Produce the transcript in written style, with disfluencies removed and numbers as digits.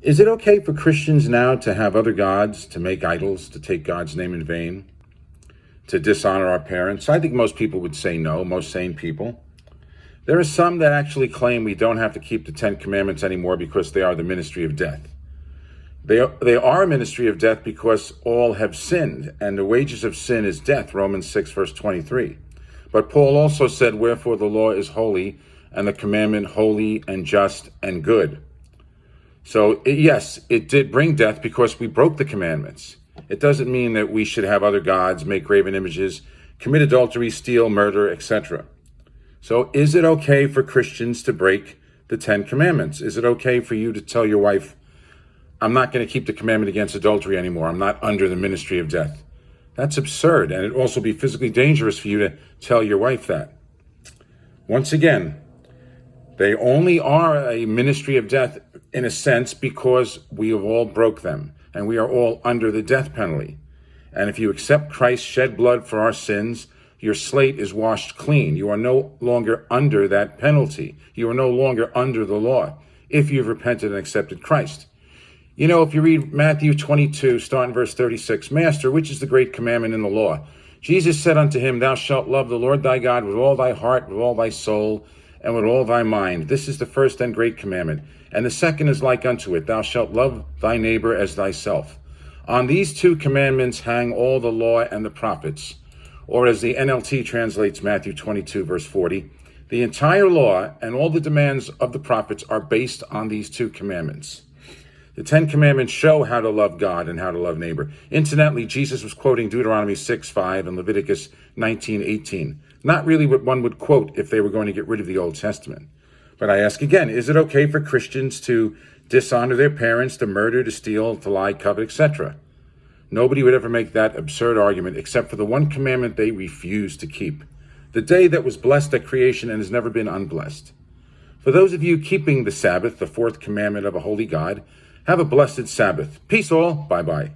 Is it okay for Christians now to have other gods, to make idols, to take God's name in vain, to dishonor our parents? I think most people would say no, most sane people. There are some that actually claim we don't have to keep the 10 Commandments anymore because they are the ministry of death. They are a ministry of death because all have sinned, and the wages of sin is death, Romans 6, verse 23. But Paul also said, wherefore the law is holy, and the commandment holy and just and good. So yes, it did bring death because we broke the commandments. It doesn't mean that we should have other gods, make graven images, commit adultery, steal, murder, etc. So is it okay for Christians to break the 10 Commandments? Is it okay for you to tell your wife, I'm not going to keep the commandment against adultery anymore. I'm not under the ministry of death? That's absurd, and it'd also be physically dangerous for you to tell your wife that. Once again, they only are a ministry of death in a sense because we have all broke them, and we are all under the death penalty. And if you accept Christ's shed blood for our sins, your slate is washed clean. You are no longer under that penalty. You are no longer under the law if you've repented and accepted Christ. You know, if you read Matthew 22, starting verse 36, Master, which is the great commandment in the law? Jesus said unto him, Thou shalt love the Lord thy God with all thy heart, with all thy soul, and with all thy mind. This is the first and great commandment. And the second is like unto it, Thou shalt love thy neighbor as thyself. On these two commandments hang all the law and the prophets. Or as the NLT translates Matthew 22, verse 40, the entire law and all the demands of the prophets are based on these two commandments. The 10 Commandments show how to love God and how to love neighbor. Incidentally, Jesus was quoting Deuteronomy 6:5 and Leviticus 19:18. Not really what one would quote if they were going to get rid of the Old Testament. But I ask again, is it okay for Christians to dishonor their parents, to murder, to steal, to lie, covet, etc.? Nobody would ever make that absurd argument except for the one commandment they refuse to keep. The day that was blessed at creation and has never been unblessed. For those of you keeping the Sabbath, the fourth commandment of a holy God, have a blessed Sabbath. Peace all. Bye-bye.